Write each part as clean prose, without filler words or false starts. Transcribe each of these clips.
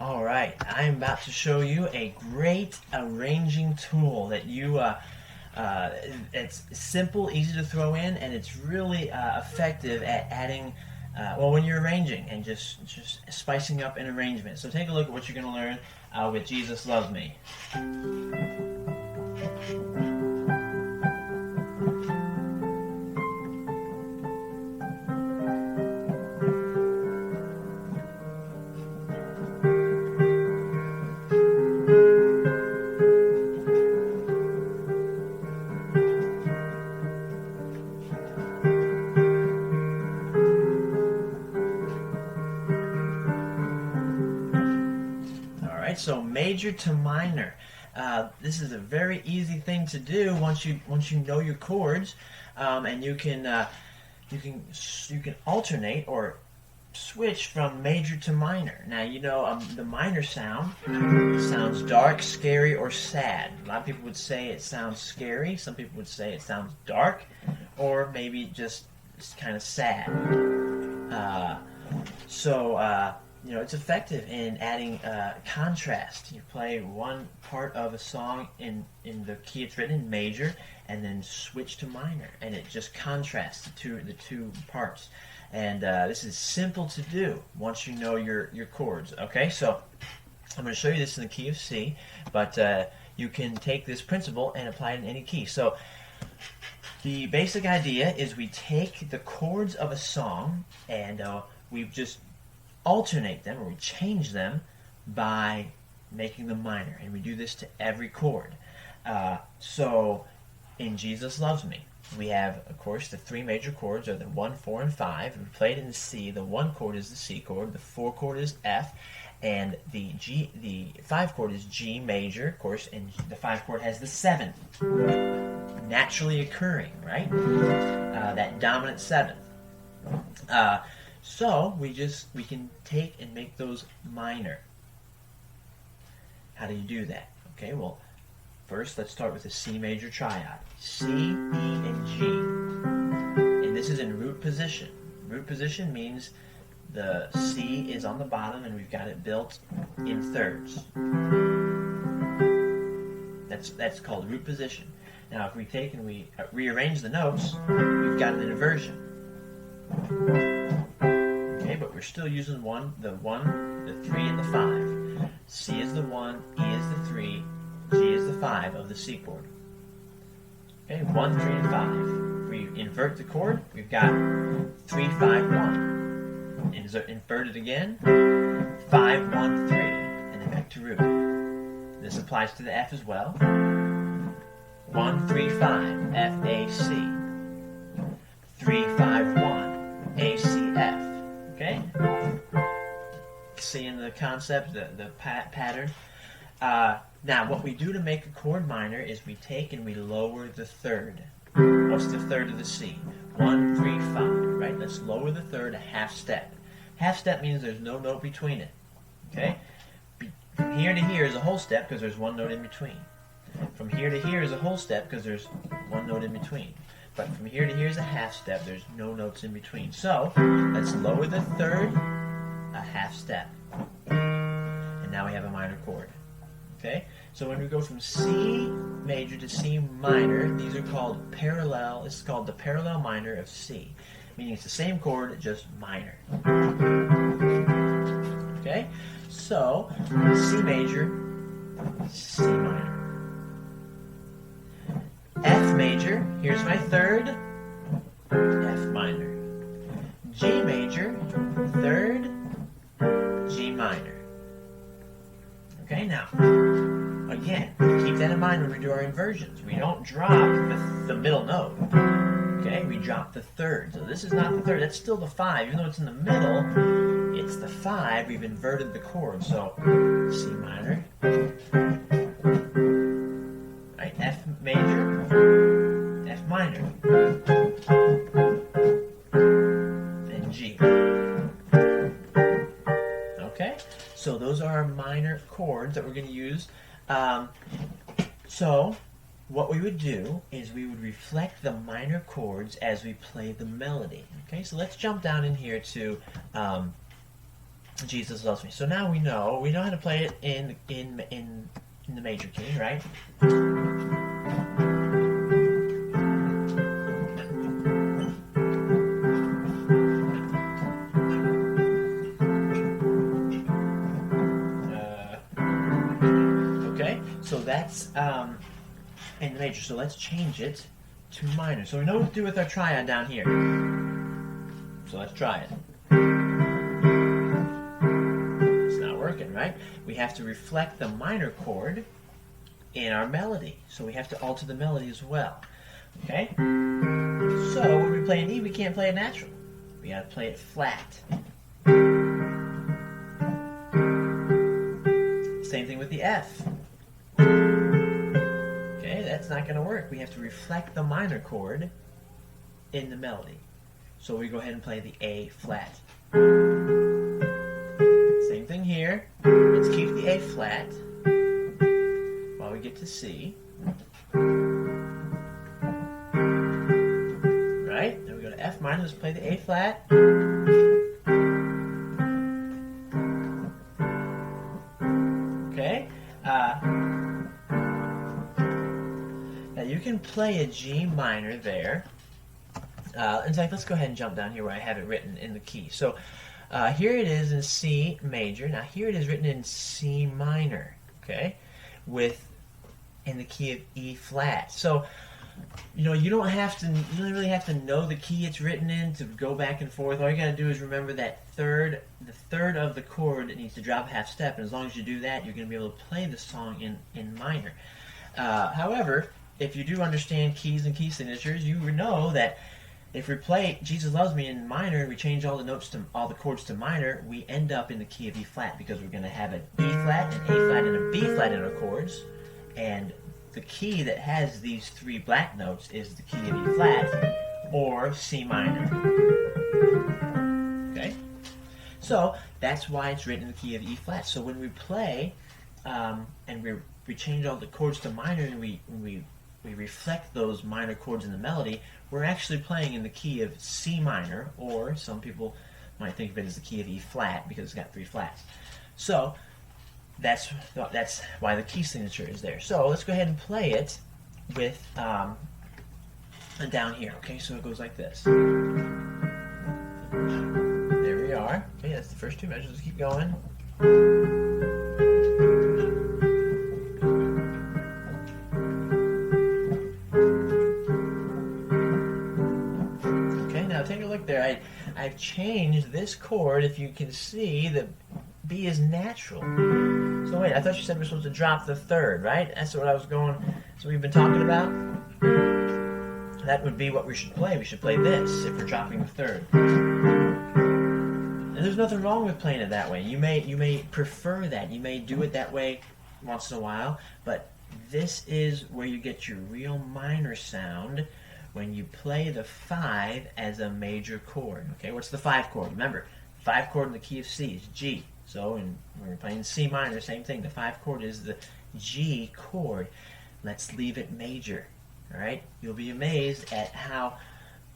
All right, I am about to show you a great arranging tool that it's simple, easy to throw in, and it's really effective at adding, well, when you're arranging and just spicing up an arrangement. So take a look at what you're going to learn with Jesus Loves Me. Alright, so major to minor. This is a very easy thing to do once you know your chords, and you can alternate or switch from major to minor. Now you know the minor sounds dark, scary, or sad. A lot of people would say it sounds scary. Some people would say it sounds dark, or maybe just kind of sad. So it's effective in adding contrast. You play one part of a song in the key it's written in major, and then switch to minor, and it just contrasts the two parts. And this is simple to do once you know your chords. Okay, so I'm going to show you this in the key of C, but you can take this principle and apply it in any key. So the basic idea is we take the chords of a song and we just alternate them, or we change them by making them minor, and we do this to every chord. So in Jesus Loves Me, we have, of course, the three major chords are the 1, 4, and 5. We played in C. The 1 chord is the C chord, the 4 chord is F, and the 5 chord is G major, of course, and the 5 chord has the 7th naturally occurring, right? That dominant 7th. So we can take and make those minor. How do you do that? Okay, well, first let's start with the C major triad. C, E, and G. And this is in root position. Root position means the C is on the bottom and we've got it built in thirds. That's called root position. Now if we take and we rearrange the notes, we've got an inversion. But we're still using the 3, and the 5. C is the 1, E is the 3, G is the 5 of the C chord. Okay, 1, 3, and 5. If we invert the chord, we've got 3, 5, 1. Invert it again, 5, 1, 3, and then back to root. This applies to the F as well. 1, 3, 5, F, A, C. 3, 5, 1, A, C, F. Okay? Seeing the concept, the pattern. Now, what we do to make a chord minor is we take and we lower the third. What's the third of the C? 1, 3, 5, right? Let's lower the third a half step. Half step means there's no note between it. Okay? From here to here is a whole step because there's one note in between. From here to here is a whole step because there's one note in between. But from here to here is a half step. There's no notes in between. So let's lower the third a half step. And now we have a minor chord. Okay? So when we go from C major to C minor, these are called parallel. This is called the parallel minor of C. Meaning it's the same chord, just minor. Okay? So C major, C minor. F major, here's my third, F minor. G major, third, G minor. Okay, now, again, keep that in mind when we do our inversions. We don't drop the middle note. Okay, we drop the third. So this is not the third, that's still the 5. Even though it's in the middle, it's the 5. We've inverted the chord. So, C minor. Right, F major, F minor, and G. Okay, so those are our minor chords that we're going to use. So what we would do is we would reflect the minor chords as we play the melody. Okay, so let's jump down in here to Jesus loves me. So now we know how to play it in the major key, right? Okay, so that's in the major. So let's change it to minor. So we know what to do with our triad down here. So let's try it. It's not working, right? We have to reflect the minor chord in our melody. So we have to alter the melody as well. Okay? So when we play an E, we can't play it natural. We gotta play it flat. Same thing with the F. Okay, that's not gonna work. We have to reflect the minor chord in the melody. So we go ahead and play the A flat. Same thing here. Let's keep the A flat while we get to C. Right? Then we go to F minor. Let's play the A flat. Okay. Now you can play a G minor there. In fact, let's go ahead and jump down here where I have it written in the key. So here it is in C major. Now here it is written in C minor, okay, in the key of E flat. So you don't really have to know the key it's written in to go back and forth. All you got to do is remember that the third of the chord that needs to drop a half step, and as long as you do that, you're going to be able to play the song in minor. However, if you do understand keys and key signatures, you know that if we play Jesus Loves Me in minor and we change all the chords to minor, we end up in the key of E flat because we're going to have an E flat, an A flat, and a B flat in our chords. And the key that has these three black notes is the key of E flat or C minor. Okay? So that's why it's written in the key of E flat. So when we play and we change all the chords to minor and we reflect those minor chords in the melody, we're actually playing in the key of C minor, or some people might think of it as the key of E flat because it's got three flats. So that's why the key signature is there. So let's go ahead and play it with down here. Okay, so it goes like this. There we are. Okay, that's the first two measures. Let's keep going. Take a look there. I've changed this chord. If you can see, the B is natural. So wait, I thought you said we're supposed to drop the third, right? That's what I was going. So we've been talking about. That would be what we should play. We should play this if we're dropping the third. And there's nothing wrong with playing it that way. You may prefer that. You may do it that way once in a while, but this is where you get your real minor sound. When you play the 5 as a major chord. Okay, what's the 5 chord? Remember, 5 chord in the key of C is G. So when we're playing C minor, same thing. The 5 chord is the G chord. Let's leave it major. All right, you'll be amazed at how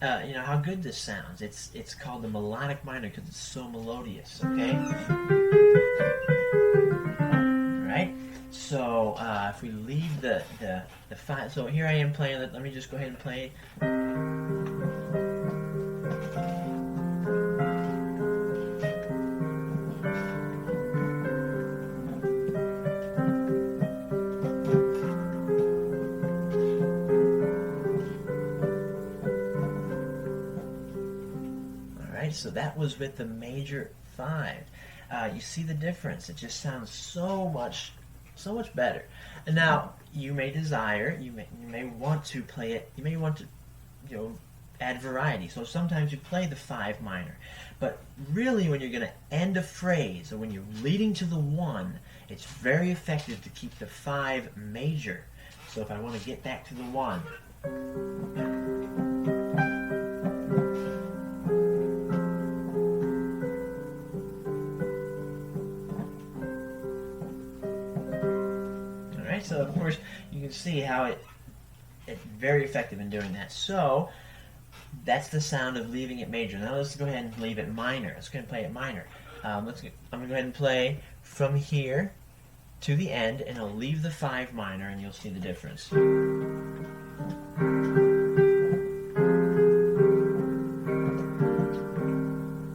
how good this sounds. It's called the melodic minor because it's so melodious. Okay. All right. So if we leave the 5, so here I am playing. Let me just go ahead and play. All right, so that was with the major 5. You see the difference. It just sounds so much better. And now you may desire, you may want to play it. You may want to, add variety. So sometimes you play the 5 minor, but really when you're going to end a phrase or when you're leading to the 1, it's very effective to keep the 5 major. So if I want to get back to the 1. So of course you can see how it's very effective in doing that. So that's the sound of leaving it major. Now let's go ahead and leave it minor. Let's go ahead and play it minor. I'm going to go ahead and play from here to the end, and I'll leave the 5 minor, and you'll see the difference.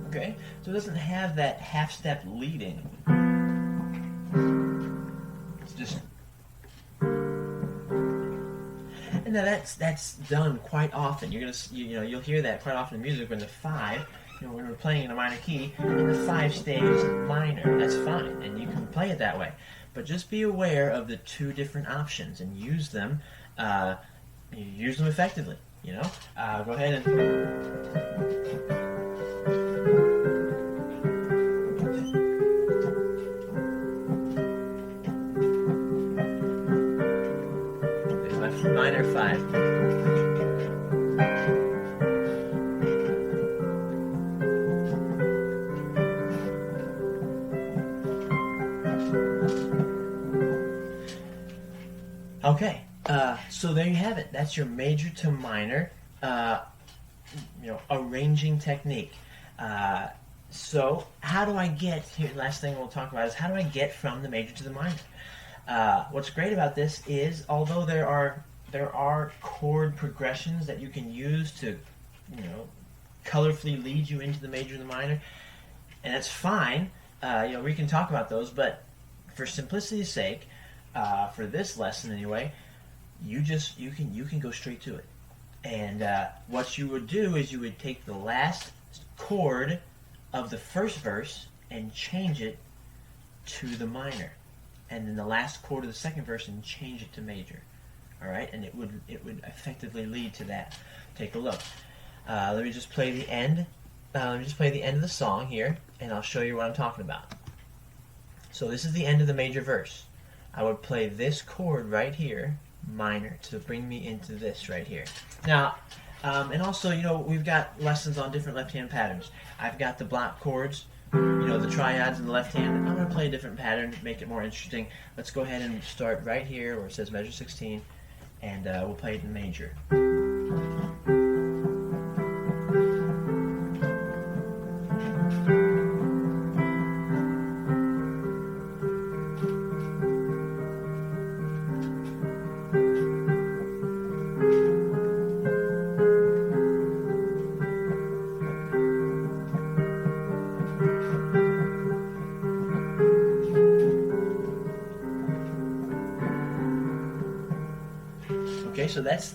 Okay, so it doesn't have that half step leading. It's just, and now that's done quite often. You'll hear that quite often in music when the 5, when we're playing in a minor key, and the 5 stays minor. That's fine, and you can play it that way. But just be aware of the 2 different options and use them. Use them effectively. Go ahead and. Minor 5. Okay, so there you have it. That's your major to minor, arranging technique. So how do I get here? Last thing we'll talk about is how do I get from the major to the minor? What's great about this is, although there are chord progressions that you can use to, colorfully lead you into the major and the minor, and that's fine. We can talk about those, but for simplicity's sake, for this lesson anyway, you can go straight to it. And what you would do is you would take the last chord of the first verse and change it to the minor, and then the last chord of the second verse and change it to major. All right, and it would effectively lead to that. Take a look. Let me just play the end. Let me just play the end of the song here, and I'll show you what I'm talking about. So this is the end of the major verse. I would play this chord right here, minor, to bring me into this right here. Now, and also, we've got lessons on different left-hand patterns. I've got the block chords, the triads in the left hand. I'm going to play a different pattern to make it more interesting. Let's go ahead and start right here where it says measure 16, and we'll play it in major. Okay, so that's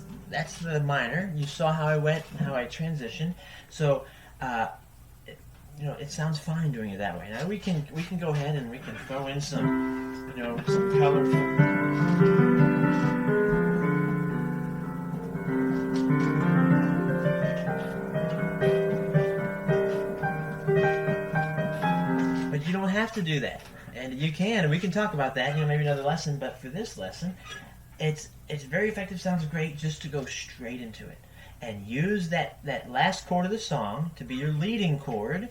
the minor. You saw how I went and how I transitioned. So, it sounds fine doing it that way. Now we can go ahead and we can throw in some, some colorful. But you don't have to do that, and you can, and we can talk about that. Maybe another lesson. But for this lesson, it's very effective. Sounds great just to go straight into it and use that last chord of the song to be your leading chord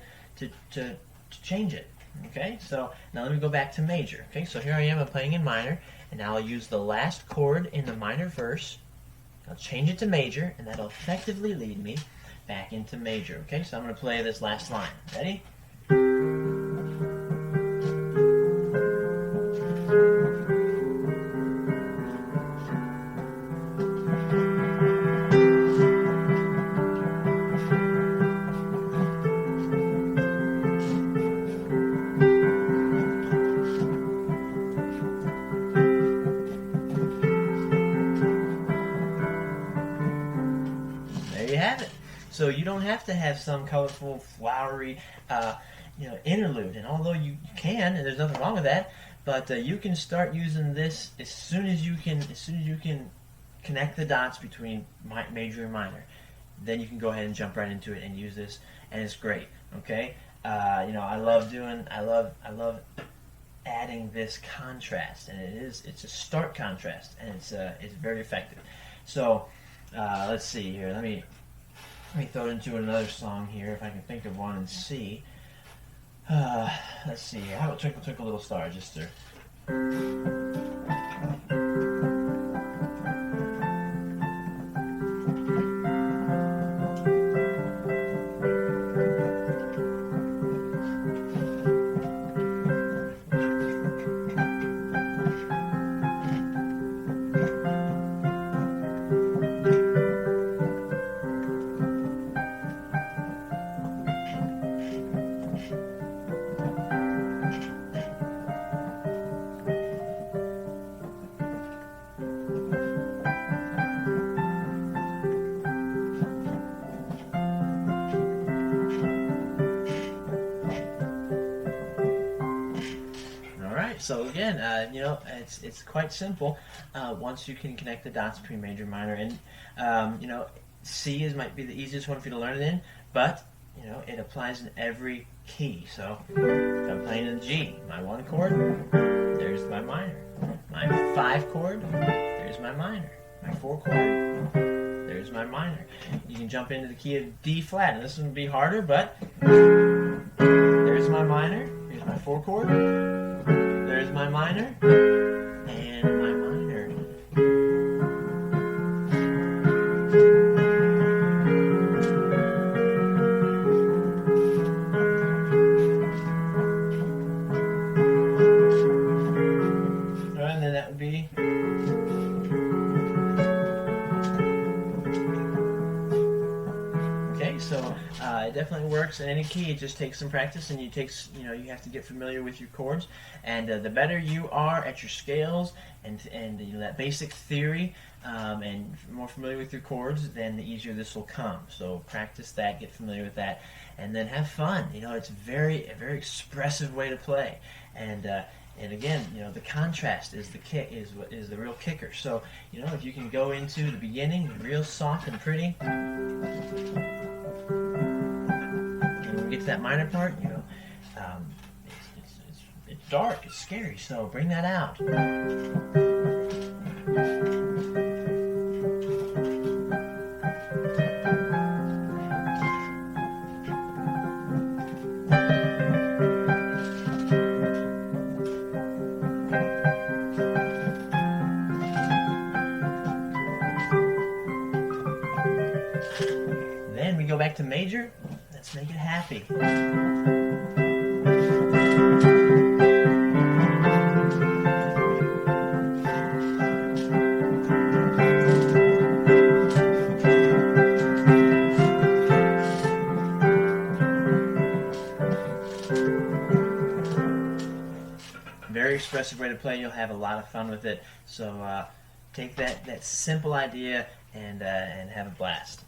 to change it. Okay, so now let me go back to major. Okay, so here I am. I'm playing in minor, and now I'll use the last chord in the minor verse. I'll change it to major, and that'll effectively lead me back into major. Okay, so I'm going to play this last line. Ready? There you have it. So you don't have to have some colorful, flowery, interlude. And although you can, and there's nothing wrong with that, but you can start using this as soon as you can connect the dots between major and minor. Then you can go ahead and jump right into it and use this, and it's great. Okay, I love adding this contrast, and it's a stark contrast, and it's very effective. So let's see here. Let me throw it into another song here if I can think of one and see. Let's see here. How about Twinkle Twinkle Little Star? Just to. So again, it's quite simple once you can connect the dots between major and minor. And C might be the easiest one for you to learn it in, but it applies in every key. So if I'm playing in G, my 1 chord, there's my minor. My 5 chord, there's my minor. My 4 chord, there's my minor. You can jump into the key of D flat, and this one would be harder, but there's my minor. Here's my 4 chord. There's my minor, and my minor. And then that would be. Okay, so it definitely works in any key. It just takes some practice, and you have to get familiar with your chords. And the better you are at your scales and that basic theory, and more familiar with your chords, then the easier this will come. So practice that, get familiar with that, and then have fun. It's a very expressive way to play, and again, the contrast is the real kicker. So if you can go into the beginning real soft and pretty, and when we get to that minor part, it's dark, it's scary. So bring that out. Then we go back to major. Let's make it happy. Very expressive way to play. You'll have a lot of fun with it. So take that simple idea and have a blast.